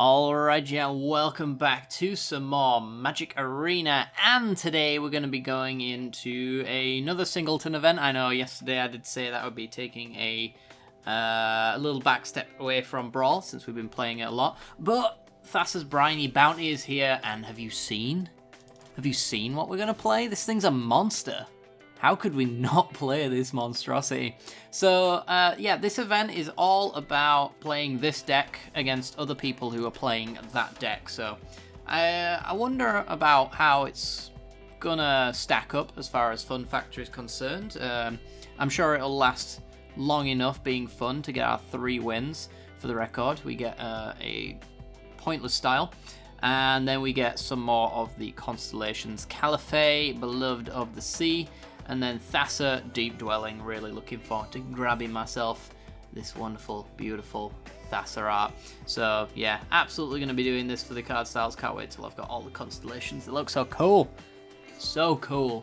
Alright, yeah, welcome back to some more Magic Arena, and today we're going to be going into another singleton event. I know yesterday I did say that I would be taking a little back step away from Brawl, since we've been playing it a lot, but Thassa's Briny Bounty is here, and have you seen what we're going to play? This thing's a monster. How could we not play this monstrosity? So, yeah, this event is all about playing this deck against other people who are playing that deck. So, I wonder about how it's gonna stack up as far as fun factor is concerned. I'm sure it'll last long enough being fun to get our 3 wins. For the record, we get a pointless style. And then we get some more of the constellations. Caliphate, Beloved of the Sea. And then Thassa, Deep Dwelling. Really looking forward to grabbing myself this wonderful, beautiful Thassa art. So, yeah, absolutely going to be doing this for the card styles. Can't wait till I've got all the constellations. They look so cool. So cool.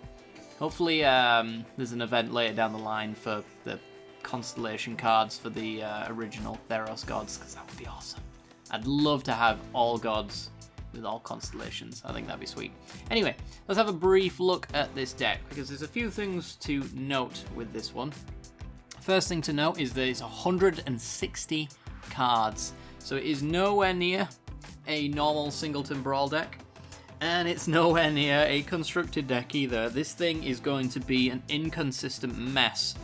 Hopefully there's an event later down the line for the constellation cards for the original Theros gods, because that would be awesome. I'd love to have all gods with all constellations. I think that'd be sweet. Anyway, let's have a brief look at this deck, because there's a few things to note with this one. First thing to note is that it's 160 cards, so it is nowhere near a normal singleton Brawl deck, and it's nowhere near a constructed deck either. This thing is going to be an inconsistent mess,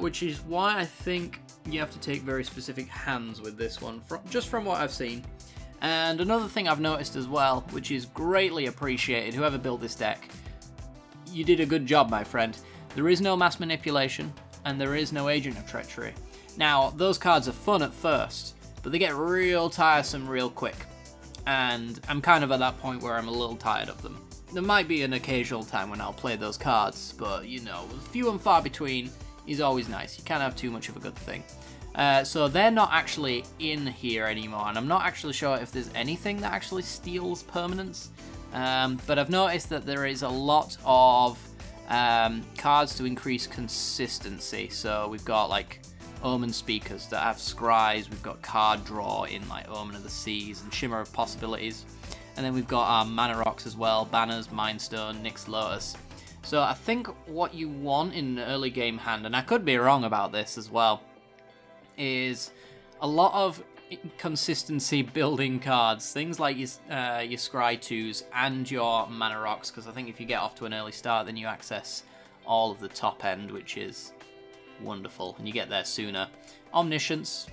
which is why I think you have to take very specific hands with this one, just from what I've seen. And another thing I've noticed as well, which is greatly appreciated, whoever built this deck, you did a good job, my friend. There is no mass manipulation, and there is no agent of treachery. Now, those cards are fun at first, but they get real tiresome real quick. And I'm kind of at that point where I'm a little tired of them. There might be an occasional time when I'll play those cards, but, you know, few and far between is always nice. You can't have too much of a good thing. So they're not actually in here anymore, and I'm not actually sure if there's anything that actually steals permanence, but I've noticed that there is a lot of cards to increase consistency. So we've got like Omen Speakers that have Scries, we've got card draw in like Omen of the Seas and Shimmer of Possibilities, and then we've got our Mana Rocks as well, Banners, Mind Stone, Nyx Lotus. So I think what you want in an early game hand, and I could be wrong about this as well, is a lot of consistency building cards, things like your Scry 2s and your Mana Rocks, because I think if you get off to an early start, then you access all of the top end, which is wonderful, and you get there sooner. Omniscience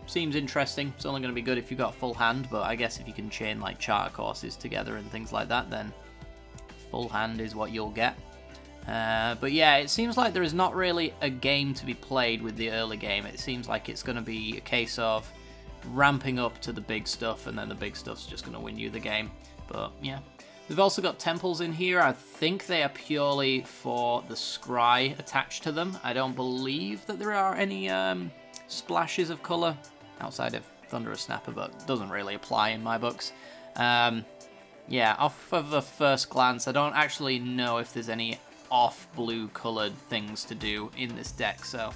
seems interesting. It's only going to be good if you've got full hand, but I guess if you can chain like charter courses together and things like that, then full hand is what you'll get. But yeah, it seems like there is not really a game to be played with the early game. It seems like it's going to be a case of ramping up to the big stuff, and then the big stuff's just going to win you the game. But yeah, we've also got temples in here. I think they are purely for the Scry attached to them. I don't believe that there are any splashes of colour outside of Thunderous Snapper, but doesn't really apply in my books. Yeah, off of the first glance, I don't actually know if there's any off blue coloured things to do in this deck, so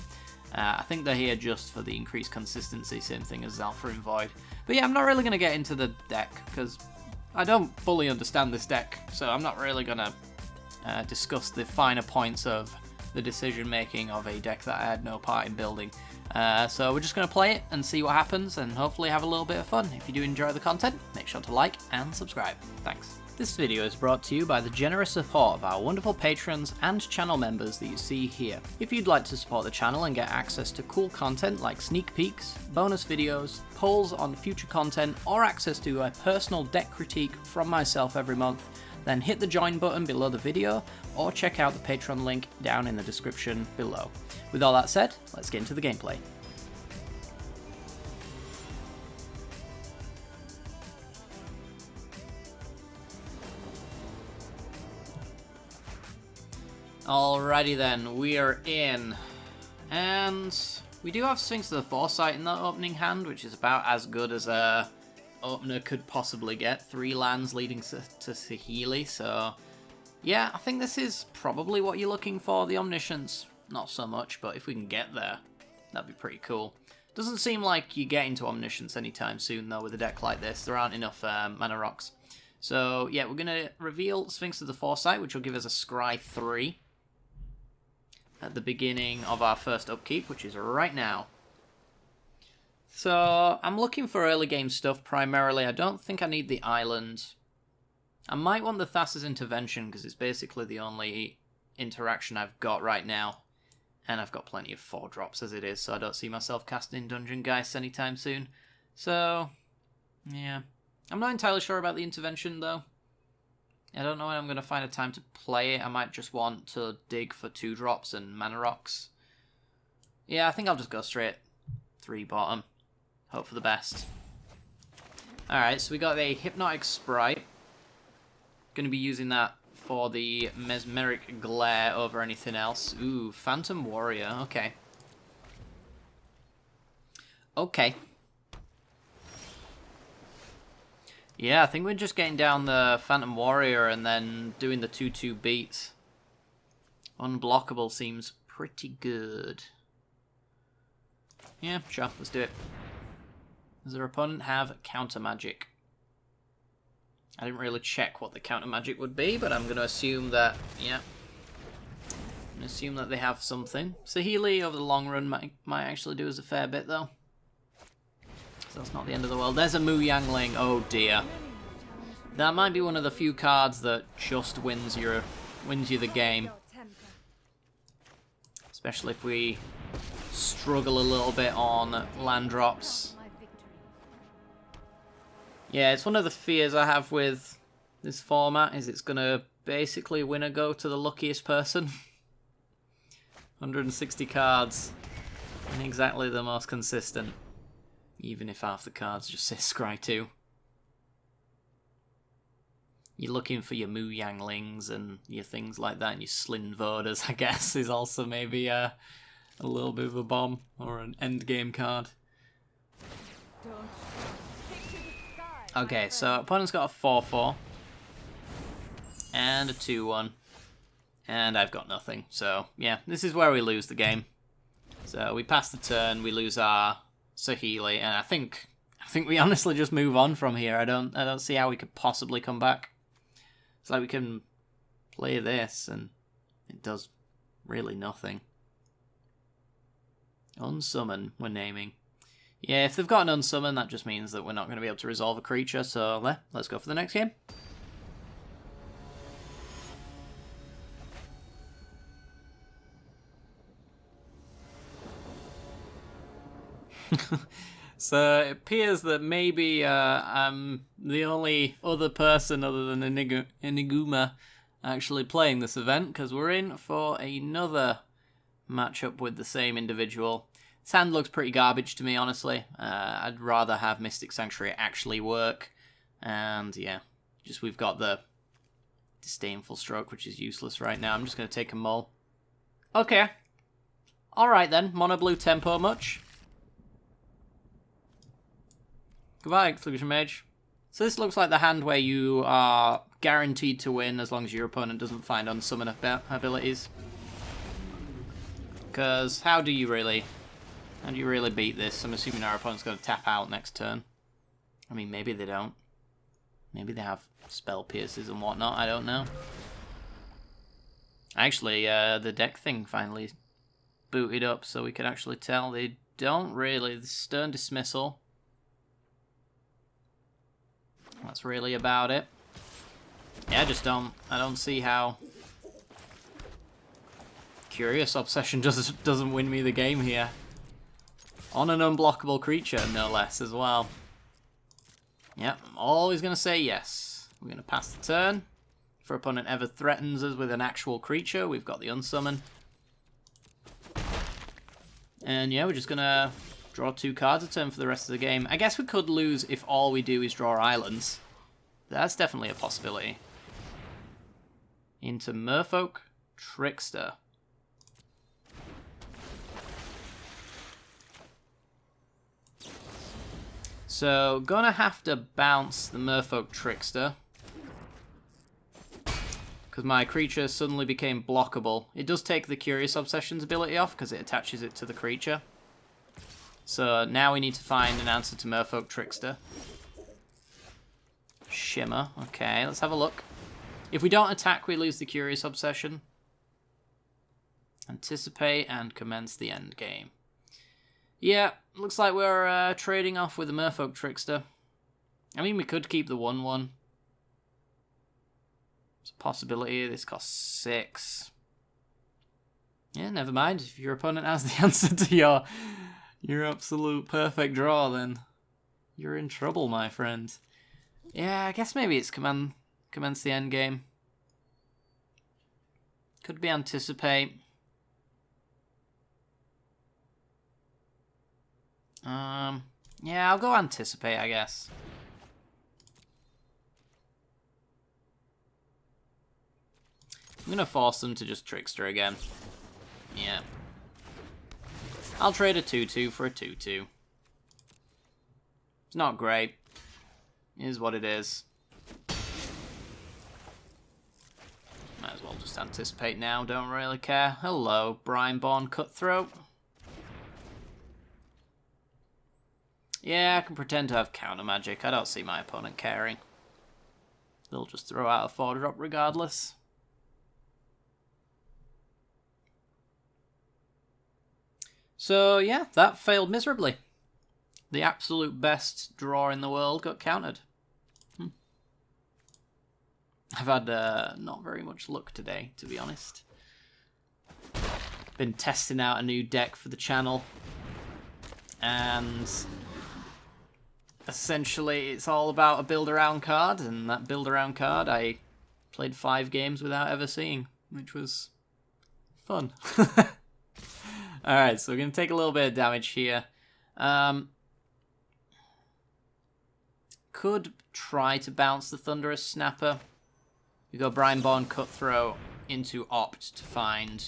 I think they're here just for the increased consistency, same thing as Alpha and Void. But yeah, I'm not really going to get into the deck, because I don't fully understand this deck, so I'm not really going to discuss the finer points of the decision making of a deck that I had no part in building. So we're just going to play it and see what happens, and hopefully have a little bit of fun. If you do enjoy the content, make sure to like and subscribe. Thanks. This video is brought to you by the generous support of our wonderful patrons and channel members that you see here. If you'd like to support the channel and get access to cool content like sneak peeks, bonus videos, polls on future content, or access to a personal deck critique from myself every month, then hit the join button below the video, or check out the Patreon link down in the description below. With all that said, let's get into the gameplay. Alrighty then, we are in, and we do have Sphinx of the Foresight in that opening hand, which is about as good as a opener could possibly get. 3 lands leading to Saheeli, so yeah, I think this is probably what you're looking for. The Omniscience, not so much, but if we can get there, that'd be pretty cool. Doesn't seem like you get into Omniscience anytime soon, though, with a deck like this. There aren't enough mana rocks. So, yeah, we're going to reveal Sphinx of the Foresight, which will give us a Scry 3 at the beginning of our first upkeep, which is right now. So, I'm looking for early game stuff primarily. I don't think I need the island. I might want the Thassa's Intervention, because it's basically the only interaction I've got right now. And I've got plenty of 4-drops as it is, so I don't see myself casting Dungeon Geist anytime soon. So, yeah. I'm not entirely sure about the Intervention, though. I don't know when I'm going to find a time to play it. I might just want to dig for 2-drops and mana rocks. Yeah, I think I'll just go straight 3 bottom. Hope for the best. Alright, so we got a Hypnotic Sprite. Going to be using that for the Mesmeric Glare over anything else. Ooh, Phantom Warrior. Okay. Okay. Yeah, I think we're just getting down the Phantom Warrior and then doing the 2-2 beats. Unblockable seems pretty good. Yeah, sure, let's do it. Does our opponent have counter magic? I didn't really check what the counter magic would be, but I'm going to assume that, yeah. I'm going to assume that they have something. Saheeli over the long run might actually do us a fair bit, though. So that's not the end of the world. There's a Mu Yangling. Oh dear. That might be one of the few cards that just wins you the game. Especially if we struggle a little bit on land drops. Yeah, it's one of the fears I have with this format, is it's going to basically win a go to the luckiest person. 160 cards. And exactly the most consistent. Even if half the cards just say Scry 2. You're looking for your Mu Yanglings and your things like that, and your Slin Voders, I guess, is also maybe a little bit of a bomb or an endgame card. Okay, so opponent's got a 4-4. And a 2-1. And I've got nothing. So, yeah, this is where we lose the game. So we pass the turn, we lose our Saheeli, and I think we honestly just move on from here. I don't see how we could possibly come back. It's like we can play this and it does really nothing. Unsummon we're naming. Yeah, if they've got an unsummon, that just means that we're not going to be able to resolve a creature, so let's go for the next game. So it appears that maybe I'm the only other person other than Eniguma actually playing this event, because we're in for another matchup with the same individual. This hand looks pretty garbage to me, honestly. I'd rather have Mystic Sanctuary actually work. And yeah, just we've got the Disdainful Stroke, which is useless right now. I'm just going to take a mull. Okay. Alright then, mono blue tempo much? Goodbye, Exclusion Mage. So this looks like the hand where you are guaranteed to win as long as your opponent doesn't find unsummon abilities. Because how do you really beat this? I'm assuming our opponent's going to tap out next turn. I mean, maybe they don't. Maybe they have spell pierces and whatnot, I don't know. Actually, the deck thing finally booted up, so we can actually tell they don't really. The Stern Dismissal. That's really about it. Yeah, I don't see how Curious Obsession doesn't win me the game here. On an unblockable creature, no less, as well. Yep, I'm always going to say yes. We're going to pass the turn. If our opponent ever threatens us with an actual creature, we've got the unsummon. And yeah, we're just going to draw 2 cards a turn for the rest of the game. I guess we could lose if all we do is draw islands. That's definitely a possibility. Into Merfolk Trickster. So, gonna have to bounce the Merfolk Trickster. Because my creature suddenly became blockable. It does take the Curious Obsession's ability off because it attaches it to the creature. So now we need to find an answer to Merfolk Trickster. Shimmer. Okay, let's have a look. If we don't attack, we lose the Curious Obsession. Anticipate and commence the end game. Yeah, looks like we're trading off with the Merfolk Trickster. I mean, we could keep the 1/1. It's a possibility. This costs 6. Yeah, never mind. If your opponent has the answer to your absolute perfect draw, then you're in trouble, my friend. Yeah, I guess maybe it's commence the end game. Could be anticipate. Yeah, I'll go anticipate, I guess. I'm gonna force them to just Trickster again. Yeah. I'll trade a 2/2 for a 2/2. It's not great. It is what it is. Might as well just anticipate now, don't really care. Hello, Brineborn Cutthroat. Yeah, I can pretend to have counter magic. I don't see my opponent caring. They'll just throw out a 4-drop regardless. So yeah, that failed miserably. The absolute best draw in the world got countered. I've had not very much luck today, to be honest. Been testing out a new deck for the channel. And essentially it's all about a build-around card, and that build-around card I played 5 games without ever seeing, which was fun. Alright, so we're going to take a little bit of damage here. Could try to bounce the Thunderous Snapper. We go Brineborn Cutthroat into Opt to find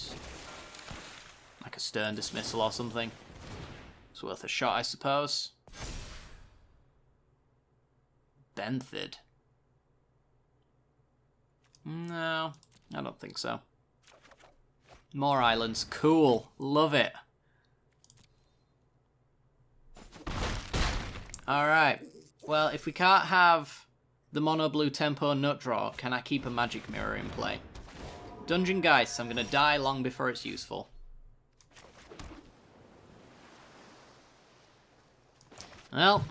like a Stern Dismissal or something. It's worth a shot, I suppose. Benthid. No, I don't think so. More islands. Cool. Love it. Alright. Well, if we can't have the Mono Blue Tempo Nut Draw, can I keep a Magic Mirror in play? Dungeon Geist. I'm going to die long before it's useful. Well.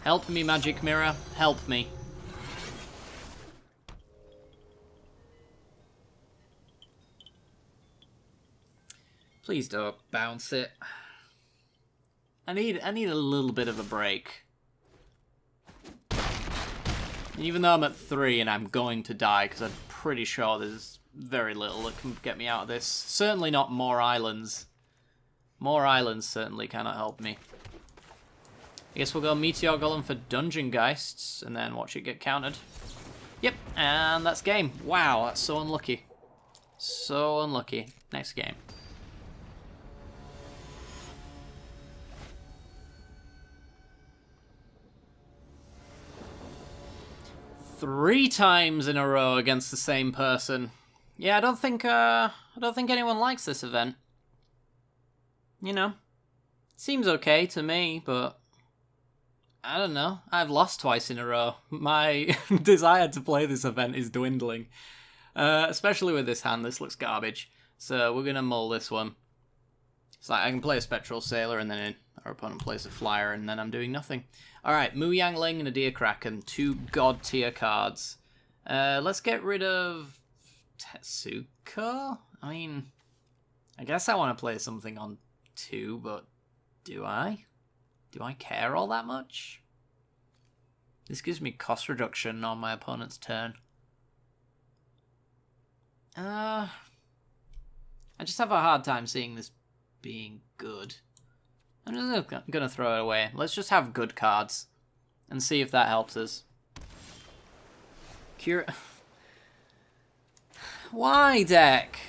Help me, Magic Mirror. Help me. Please don't bounce it. I need a little bit of a break. Even though I'm at 3 and I'm going to die, because I'm pretty sure there's very little that can get me out of this. Certainly not more islands. More islands certainly cannot help me. I guess we'll go Meteor Golem for Dungeon Geists, and then watch it get countered. Yep, and that's game. Wow, that's so unlucky. So unlucky. Next game. Three times in a row against the same person. Yeah, I don't think anyone likes this event. You know, seems okay to me, but I don't know. I've lost twice in a row. My desire to play this event is dwindling, especially with this hand. This looks garbage, so we're gonna mull this one. It's like I can play a Spectral Sailor, and then our opponent plays a Flyer, and then I'm doing nothing. Alright, Mu Yangling and a Deer Kraken, 2 God tier cards. Let's get rid of Tetsuko? I mean, I guess I want to play something on 2, but do I? Do I care all that much? This gives me cost reduction on my opponent's turn. I just have a hard time seeing this being good. I'm just gonna throw it away. Let's just have good cards and see if that helps us. Why, deck?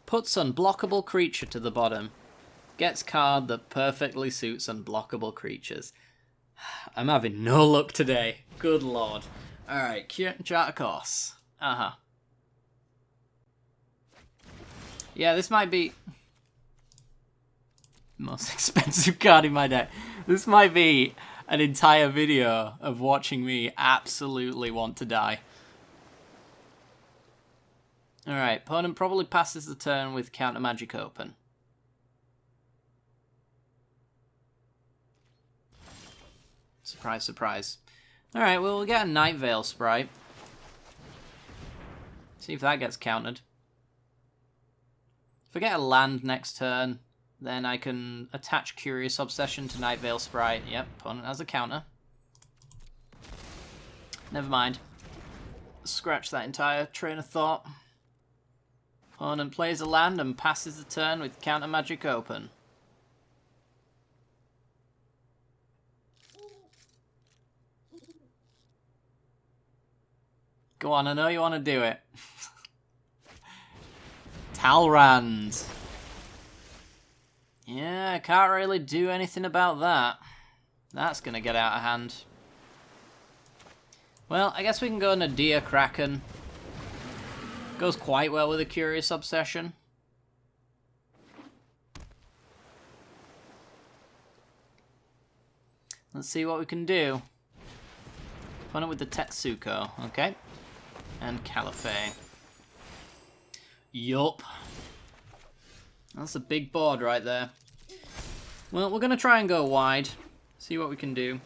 Puts unblockable creature to the bottom. Gets card that perfectly suits unblockable creatures. I'm having no luck today. Good lord. Alright, chart course. Uh-huh. Yeah, this might be... Most expensive card in my deck. This might be an entire video of watching me absolutely want to die. Alright, opponent probably passes the turn with counter magic open. Surprise, surprise. Alright, well, we'll get a Night Veil Sprite. See if that gets countered. If I get a land next turn, then I can attach Curious Obsession to Night Veil Sprite. Yep, opponent has a counter. Never mind. Scratch that entire train of thought. Opponent plays a land and passes the turn with counter magic open. Go on, I know you want to do it. Talrand. Yeah, I can't really do anything about that. That's going to get out of hand. Well, I guess we can go Nadir Kraken. Goes quite well with a Curious Obsession. Let's see what we can do. Opponent with the Tetsuko, okay. And Caliphate. Yup. That's a big board right there. Well, we're going to try and go wide. See what we can do.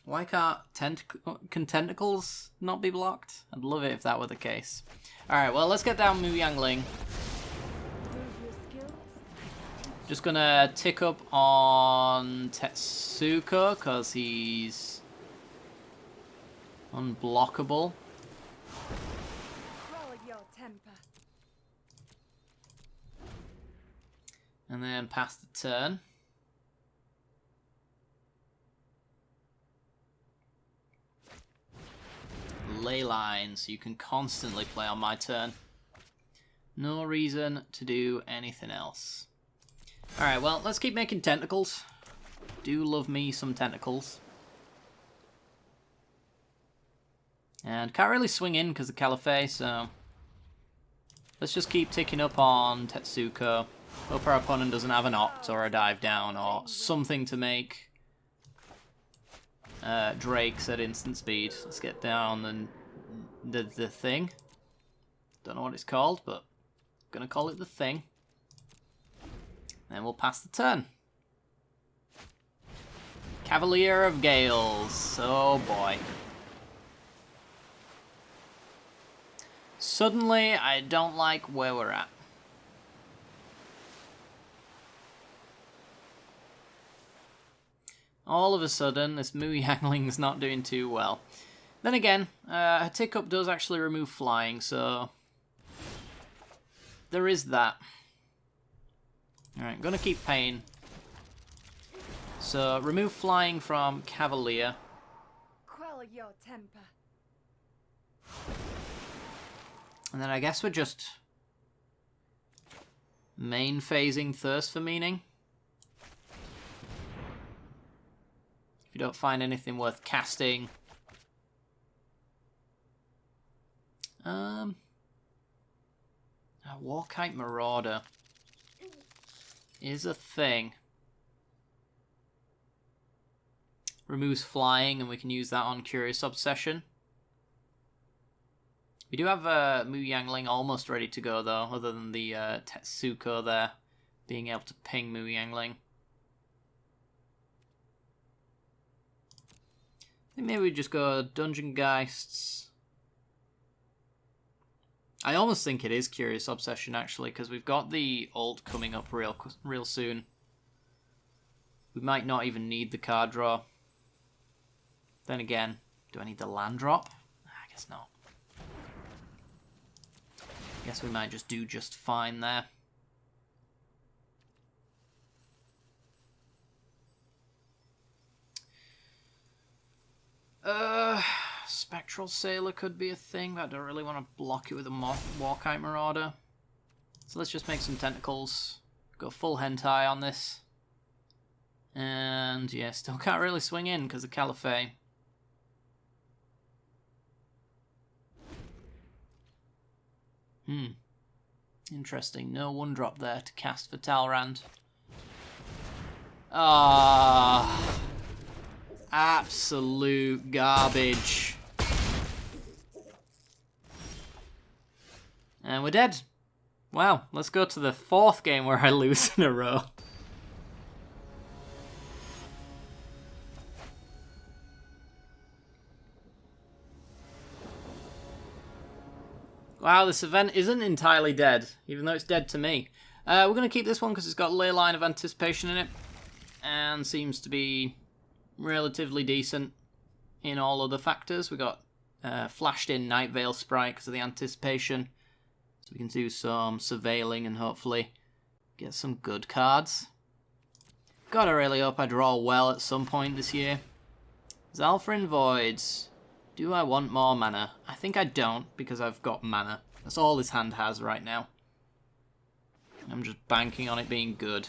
Why can't can tentacles not be blocked? I'd love it if that were the case. Alright, well, let's get down Mu Yangling. Just gonna tick up on Tetsuko, because he's unblockable. And then pass the turn. Ley line, so you can constantly play on my turn. No reason to do anything else. Alright, well, let's keep making tentacles. Do love me some tentacles. And can't really swing in because of Caliphate, so let's just keep ticking up on Tetsuko. Hope our opponent doesn't have an opt or a dive down or something to make Drake's at instant speed. Let's get down and the thing. Don't know what it's called, but I'm gonna call it the thing. Then we'll pass the turn. Cavalier of Gales. Oh boy. Suddenly, I don't like where we're at. All of a sudden, this Mu Yangling's not doing too well. Then again, a tick-up does actually remove flying, so there is that. Alright, I'm gonna keep paying. So, remove flying from Cavalier. Quell your temper. And then I guess we're just main phasing Thirst for Meaning. If you don't find anything worth casting. A Warkite Marauder is a thing. Removes flying, and we can use that on Curious Obsession. We do have Mu Yangling almost ready to go, though, other than the Tetsuko there being able to ping Mu Yangling. I think maybe we just go Dungeon Geists. I almost think it is Curious Obsession, actually, because we've got the ult coming up real soon. We might not even need the card draw. Then again, do I need the land drop? I guess not. Guess we might just do just fine there. Spectral Sailor could be a thing, but I don't really want to block it with a Warkite Marauder. So let's just make some tentacles. Go full hentai on this. And yeah, still can't really swing in because of Caliphate. Interesting. No 1-drop there to cast for Talrand. Ah, absolute garbage. And we're dead. Wow, let's go to the 4th game where I lose in a row. Wow, this event isn't entirely dead, even though it's dead to me. We're going to keep this one because it's got Ley Line of Anticipation in it, and seems to be relatively decent in all other factors. We got flashed in Night Veil Sprite because of the Anticipation, so we can do some surveilling and hopefully get some good cards. Gotta really hope I draw well at some point this year. Zalfrin Voids. Do I want more mana? I think I don't, because I've got mana. That's all this hand has right now. I'm just banking on it being good.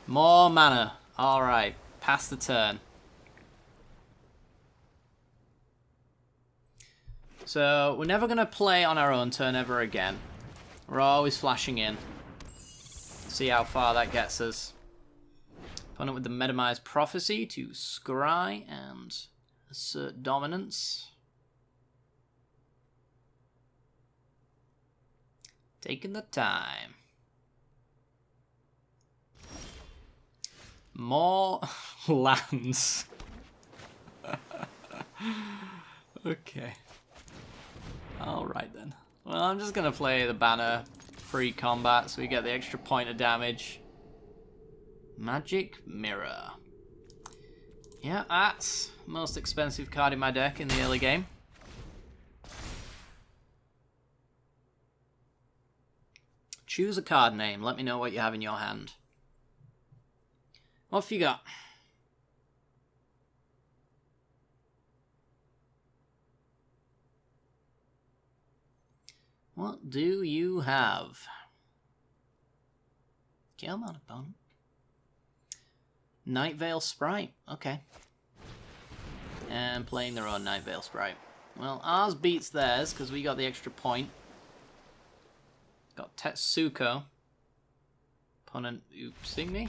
More mana. Alright, pass the turn. So, we're never going to play on our own turn ever again. We're always flashing in. See how far that gets us. Opponent with the Metamized Prophecy to Scry and assert dominance. Taking the time. More lands. Okay. Alright then. Well, I'm just going to play the banner pre-combat so we get the extra point of damage. Magic Mirror. Yeah, that's the most expensive card in my deck in the early game. Choose a card name. Let me know what you have in your hand. What have you got? What do you have? Come on, opponent. Night Veil Sprite. Okay. And playing their own Night Veil Sprite. Well, ours beats theirs because we got the extra point. Got Tetsuko. Opponent oopsing me.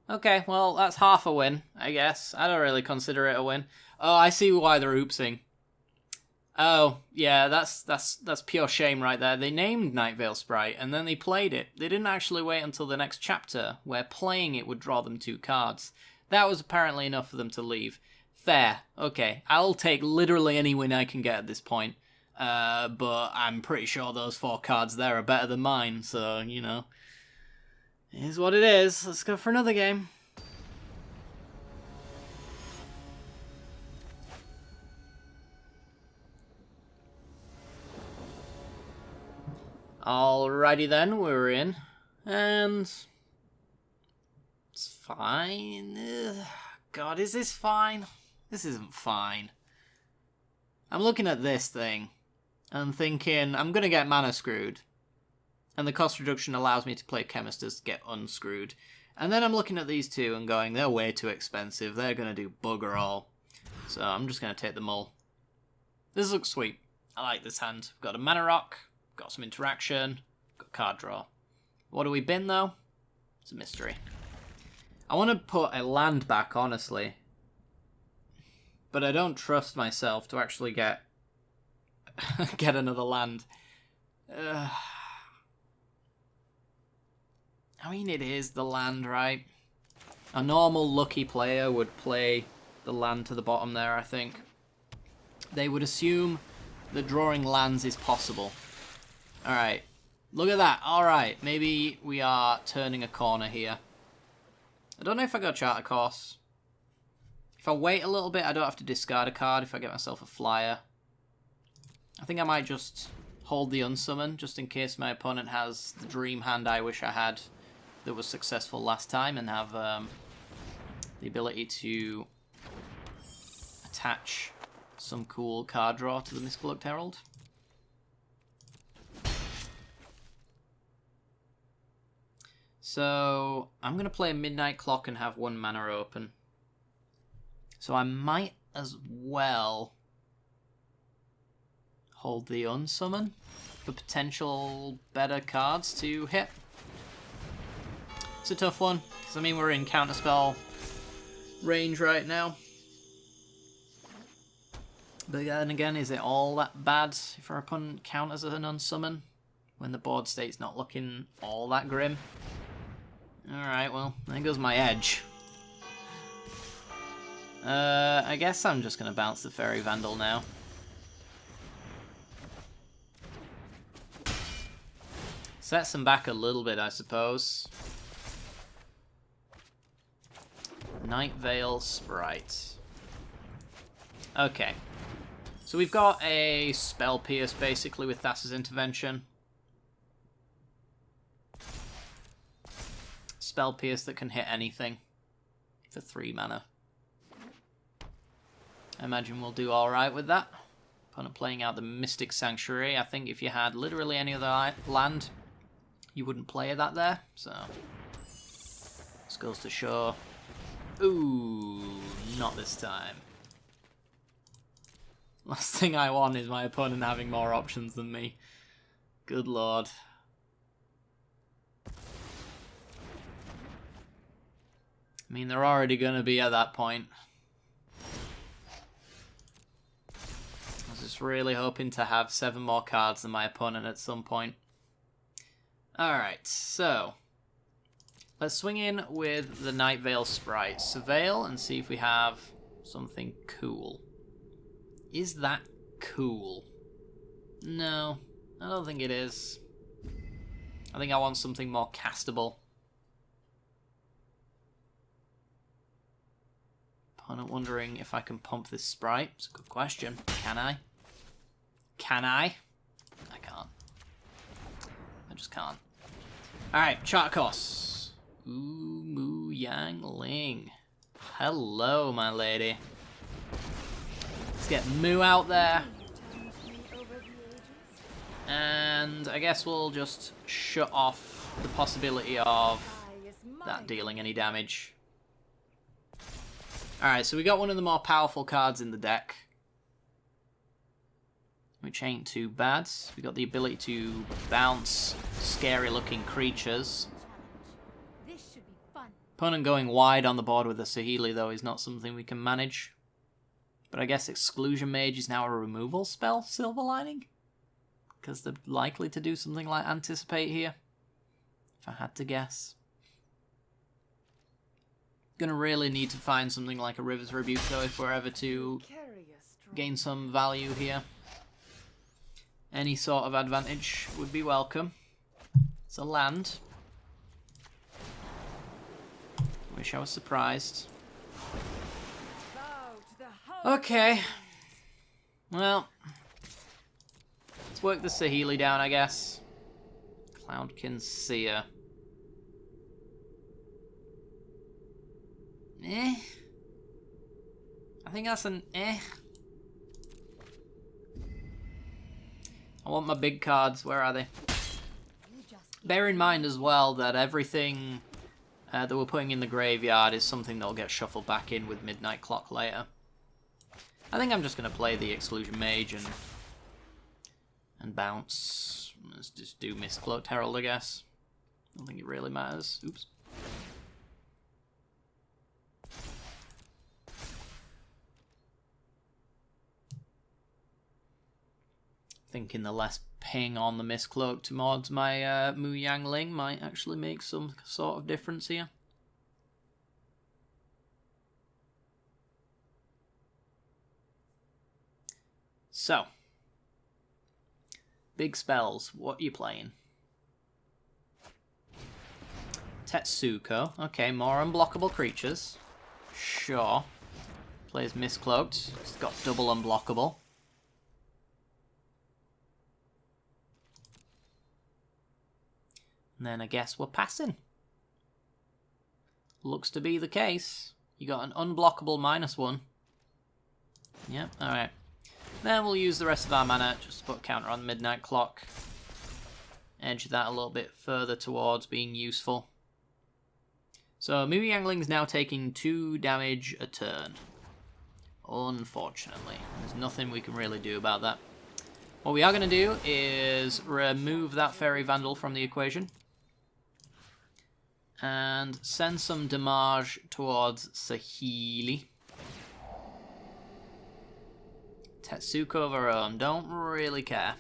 Okay, well, that's half a win, I guess. I don't really consider it a win. Oh, I see why they're oopsing. Oh, yeah, that's pure shame right there. They named Night Veil Sprite, and then they played it. They didn't actually wait until the next chapter, where playing it would draw them 2 cards. That was apparently enough for them to leave. Fair. Okay, I'll take literally any win I can get at this point. But I'm pretty sure those 4 cards there are better than mine, so, you know. It is what it is. Let's go for another game. Alrighty then, we're in. And it's fine. God, is this fine? This isn't fine. I'm looking at this thing and thinking, I'm going to get mana screwed. And the cost reduction allows me to play Chemisters to get unscrewed. And then I'm looking at these 2 and going, they're way too expensive. They're going to do bugger all. So I'm just going to take them all. This looks sweet. I like this hand. Got a mana rock. Got some interaction. Got card draw. What do we bin, though? It's a mystery. I want to put a land back, honestly. But I don't trust myself to actually get another land. I mean, it is the land, right? A normal lucky player would play the land to the bottom there, I think. They would assume that drawing lands is possible. Alright, look at that. Alright, maybe we are turning a corner here. I don't know if I go Charter Course. If I wait a little bit, I don't have to discard a card if I get myself a flyer. I think I might just hold the Unsummon, just in case my opponent has the dream hand I wish I had that was successful last time, and have the ability to attach some cool card draw to the Miscloaked Herald. So I'm going to play a Midnight Clock and have 1 mana open. So I might as well hold the unsummon for potential better cards to hit. It's a tough one, because I mean we're in counterspell range right now. But then again, is it all that bad if our opponent counters an unsummon when the board state's not looking all that grim? Alright, well, there goes my edge. I guess I'm just going to bounce the Fairy Vandal now. Sets them back a little bit, I suppose. Night Veil Sprite. Okay. So we've got a Spell Pierce, basically, with Thassa's Intervention. Spell Pierce that can hit anything for 3 mana. I imagine we'll do alright with that. Opponent playing out the Mystic Sanctuary. I think if you had literally any other land, you wouldn't play that there. So, this goes to show. Ooh, not this time. Last thing I want is my opponent having more options than me. Good lord. I mean, they're already going to be at that point. I was just really hoping to have 7 more cards than my opponent at some point. Alright, so let's swing in with the Night Veil Sprite. Surveil and see if we have something cool. Is that cool? No, I don't think it is. I think I want something more castable. Opponent wondering if I can pump this Sprite. It's a good question. Can I? Can I? I can't. I just can't. Alright, Charkos. Ooh, Moo Yang Ling. Hello, my lady. Let's get Moo out there. And I guess we'll just shut off the possibility of that dealing any damage. Alright, so we got one of the more powerful cards in the deck, which ain't too bad. We got the ability to bounce scary looking creatures. This should be fun. Opponent going wide on the board with a Saheeli, though, is not something we can manage. But I guess Exclusion Mage is now a removal spell, Silver Lining? Because they're likely to do something like Anticipate here, if I had to guess. Gonna really need to find something like a River's Rebuke, though, if we're ever to gain some value here. Any sort of advantage would be welcome. It's a land. Wish I was surprised. Okay. Well, let's work the Saheeli down, I guess. Cloudkin Seer. Eh. I think that's an eh. I want my big cards. Where are they? Bear in mind as well that everything that we're putting in the graveyard is something that'll get shuffled back in with Midnight Clock later. I think I'm just going to play the Exclusion Mage and bounce. Let's just do Mistcloaked Herald, I guess. I don't think it really matters. Oops. Thinking the less ping on the Mistcloak towards my Moo Yang Ling might actually make some sort of difference here. So, big spells, what are you playing? Tetsuko, okay, more unblockable creatures. Sure. Plays Mistcloaked, it's got double unblockable. And then I guess we're passing. Looks to be the case. You got an unblockable -1. Yep, alright. Then we'll use the rest of our mana just to put counter on Midnight Clock. Edge that a little bit further towards being useful. So Moo Yang Ling's now taking 2 damage a turn. Unfortunately. There's nothing we can really do about that. What we are going to do is remove that Fairy Vandal from the equation. And send some damage towards Saheeli. Tetsuko of our own. Don't really care.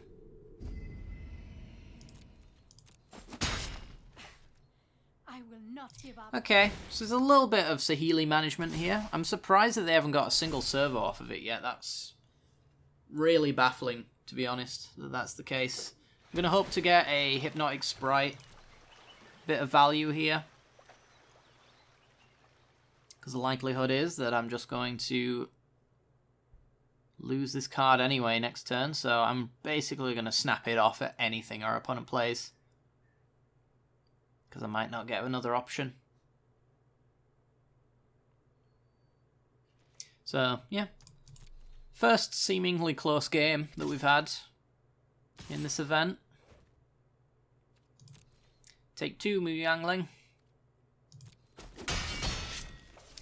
I will not give up. Okay, so there's a little bit of Saheeli management here. I'm surprised that they haven't got a single servo off of it yet. That's really baffling, to be honest, that that's the case. I'm going to hope to get a Hypnotic Sprite. Bit of value here. Because the likelihood is that I'm just going to lose this card anyway next turn. So I'm basically going to snap it off at anything our opponent plays. Because I might not get another option. So, yeah. First seemingly close game that we've had in this event. Take 2, Mu Yangling.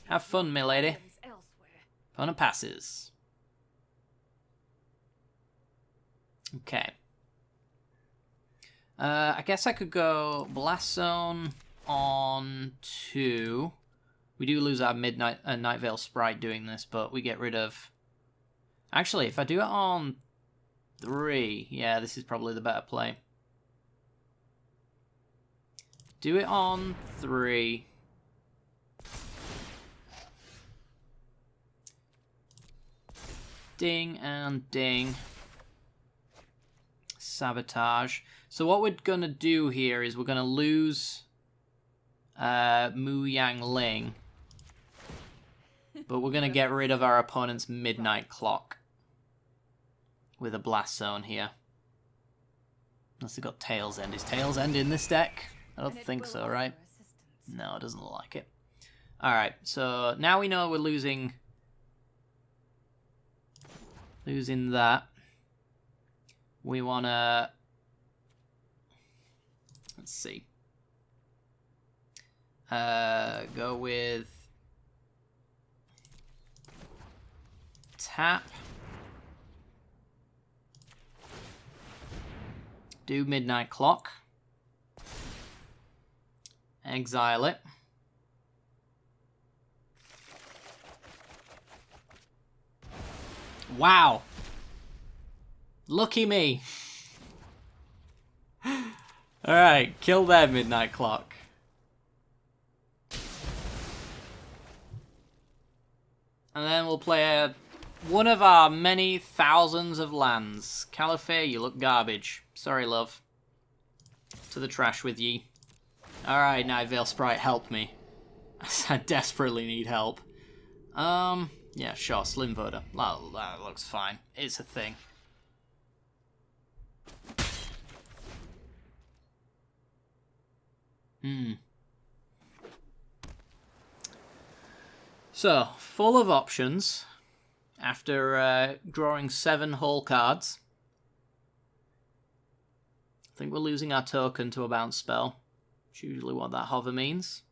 Have fun, milady. Opponent passes. Okay. I guess I could go Blast Zone on 2. We do lose our Night Veil Sprite doing this, but we get rid of... Actually, if I do it on 3, yeah, this is probably the better play. Do it on 3. Ding and ding. Sabotage. So what we're going to do here is we're going to lose Mu Yangling. But we're going to get rid of our opponent's Midnight Clock. With a Blast Zone here. Unless they've got Tail's End. Is Tail's End in this deck? I don't think so, right? No, it doesn't look like it. Alright, so now we know we're losing that. We want to... Let's see. Go with... Tap. Do Midnight Clock. Exile it. Wow. Lucky me. Alright, kill their Midnight Clock. And then we'll play one of our many thousands of lands. Caliphate, you look garbage. Sorry, love. To the trash with ye. Alright, Night Veil Sprite, help me. I desperately need help. Yeah, sure, Slim Voter. That looks fine. It's a thing. So, full of options. After drawing 7 whole cards. I think we're losing our token to a bounce spell. Which is usually what that hover means.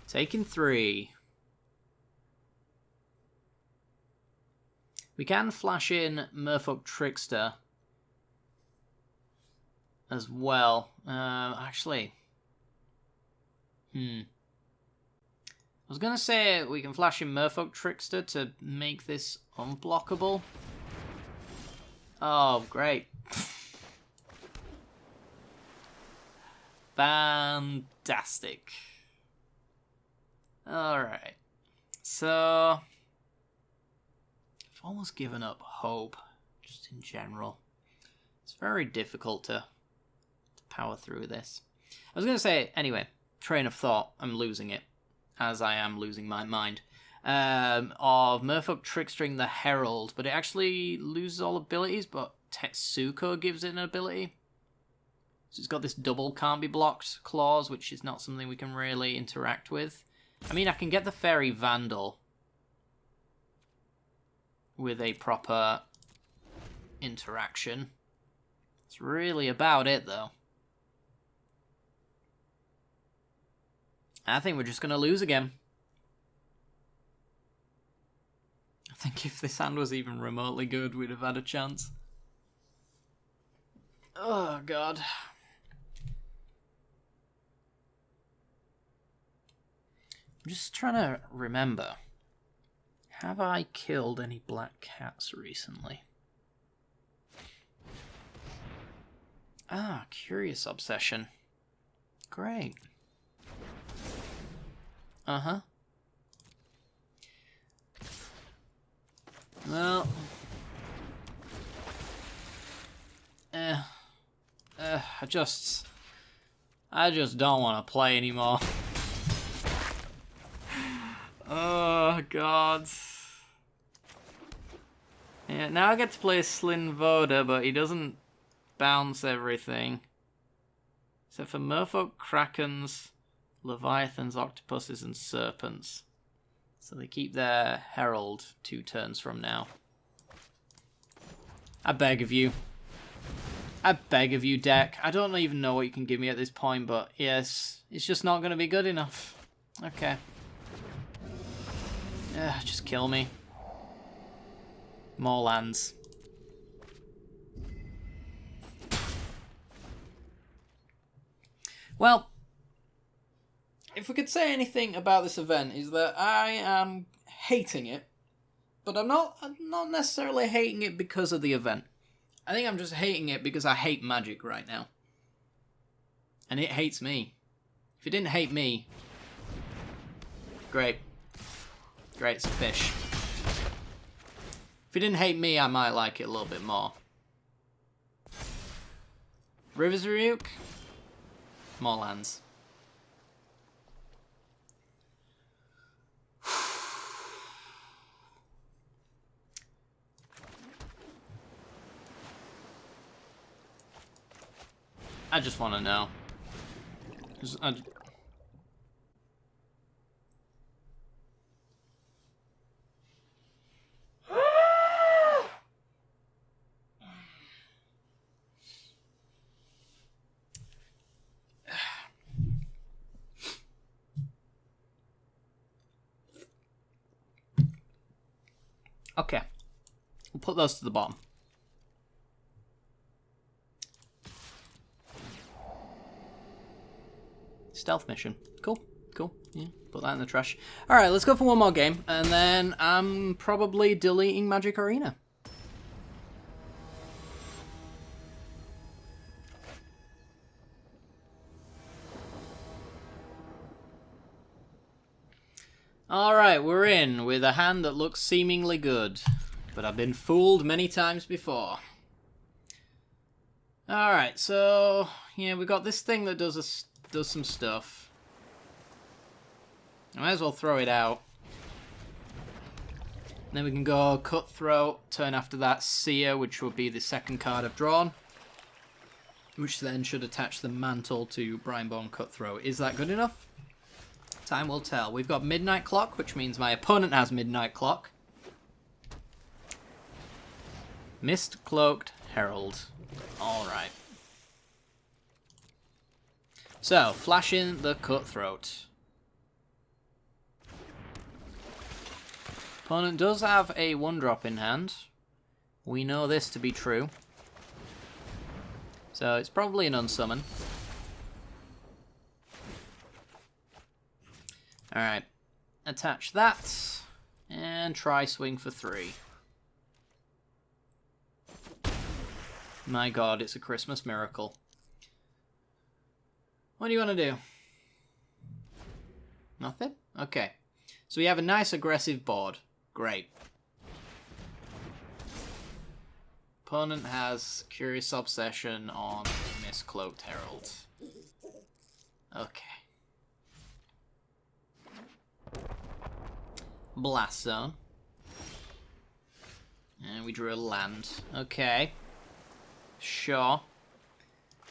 Taking 3. We can flash in Merfolk Trickster as well. Actually. I was going to say we can flash in Merfolk Trickster to make this unblockable. Oh, great. Fantastic. Alright. So, I've almost given up hope, just in general. It's very difficult to power through this. I was going to say, anyway, train of thought, I'm losing it, as I am losing my mind, of Merfolk Trickstering the Herald, but it actually loses all abilities, but Tetsuko gives it an ability. So it's got this double can't be blocked clause, which is not something we can really interact with. I mean, I can get the Fairy Vandal with a proper interaction. That's really about it, though. I think we're just going to lose again. I think if this hand was even remotely good, we'd have had a chance. Oh, God. I'm just trying to remember. Have I killed any black cats recently? Ah, Curious Obsession. Great. Uh-huh. Well... I just don't want to play anymore. Oh, God. Yeah, now I get to play Slyn Voda, but he doesn't bounce everything. Except for Merfolk, Krakens, Leviathans, Octopuses, and Serpents. So they keep their Herald 2 turns from now. I beg of you. I beg of you, deck. I don't even know what you can give me at this point, but yes, it's just not going to be good enough. Okay. Just kill me. More lands. Well, if we could say anything about this event, is that I am hating it, but I'm not necessarily hating it because of the event. I think I'm just hating it because I hate Magic right now. And it hates me. If it didn't hate me, great. Great, it's a fish. If it didn't hate me, I might like it a little bit more. Rivers Ryuk, more lands. I just want to know. Okay. We'll put those to the bottom. Stealth mission. Cool. Cool. Yeah, put that in the trash. Alright, let's go for one more game, and then I'm probably deleting Magic Arena. Alright, we're in with a hand that looks seemingly good, but I've been fooled many times before. Alright, so yeah, we got this thing that does some stuff. I might as well throw it out. And then we can go Cutthroat, turn after that Seer, which will be the second card I've drawn. Which then should attach the mantle to Brineborn Cutthroat. Is that good enough? Time will tell. We've got Midnight Clock, which means my opponent has Midnight Clock. Mist Cloaked Herald. Alright. So, flash in the Cutthroat. Opponent does have a 1-drop in hand. We know this to be true. So, it's probably an unsummon. Alright. Attach that. And try swing for 3. My god, it's a Christmas miracle. What do you want to do? Nothing? Okay. So we have a nice aggressive board. Great. Opponent has Curious Obsession on Mist-Cloaked Herald. Okay. Blast Zone. And we drew a land. Okay. Sure.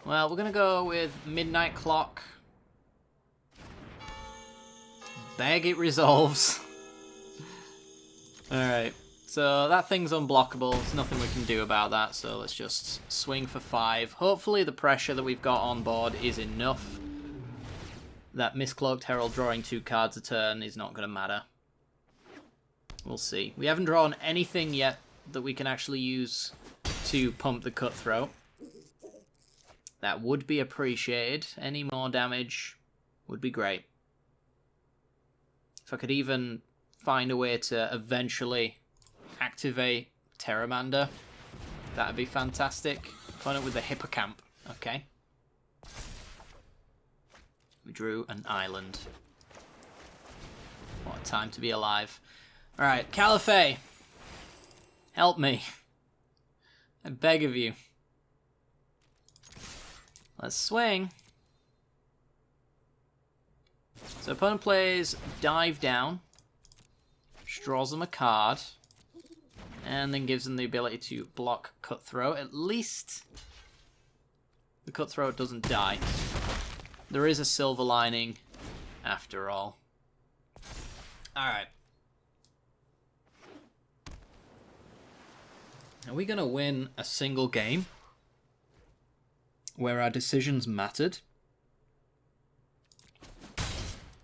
Well, we're going to go with Midnight Clock. Beg it resolves. Alright. So that thing's unblockable. There's nothing we can do about that. So let's just swing for 5. Hopefully the pressure that we've got on board is enough. that Miscloaked Herald drawing 2 cards a turn is not going to matter. We'll see. We haven't drawn anything yet that we can actually use to pump the Cutthroat. That would be appreciated. Any more damage would be great. If I could even find a way to eventually activate Terramander, that would be fantastic. Opponent with the Hippocamp. Okay. We drew an island. What a time to be alive. Alright, Caliphate. Help me. I beg of you. Let's swing. So opponent plays Dive Down. Draws them a card. And then gives them the ability to block Cutthroat. At least the Cutthroat doesn't die. There is a silver lining after all. Alright. Are we going to win a single game where our decisions mattered?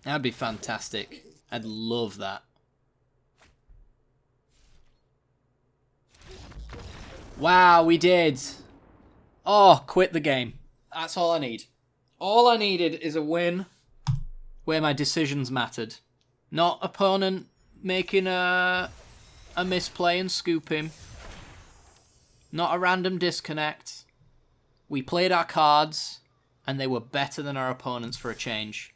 That'd be fantastic. I'd love that. Wow, we did. Oh, quit the game. That's all I need. All I needed is a win where my decisions mattered. Not opponent making a misplay and scoop him. Not a random disconnect. We played our cards, and they were better than our opponents for a change.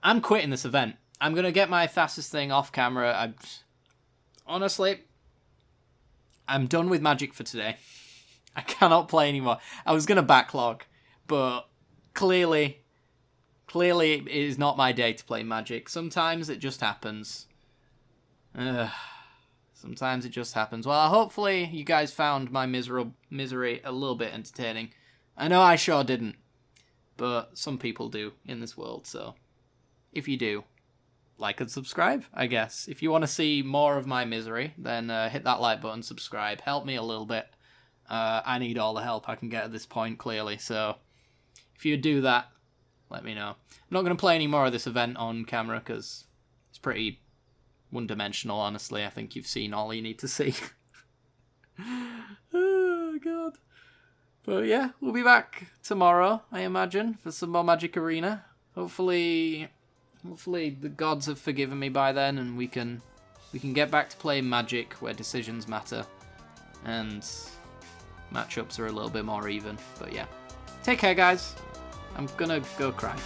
I'm quitting this event. I'm going to get my Thassa's thing off camera. Honestly, I'm done with Magic for today. I cannot play anymore. I was going to backlog, but clearly it is not my day to play Magic. Sometimes it just happens. Sometimes it just happens. Well, hopefully you guys found my misery a little bit entertaining. I know I sure didn't, but some people do in this world, so if you do, like and subscribe, I guess. If you want to see more of my misery, then hit that like button, subscribe. Help me a little bit. I need all the help I can get at this point, clearly, so if you do that, let me know. I'm not going to play any more of this event on camera, because it's pretty one-dimensional, honestly. I think you've seen all you need to see. Oh, God. But yeah, we'll be back tomorrow, I imagine, for some more Magic Arena. Hopefully the gods have forgiven me by then, and we can get back to playing Magic where decisions matter, and matchups are a little bit more even. But yeah, take care, guys. I'm gonna go cry.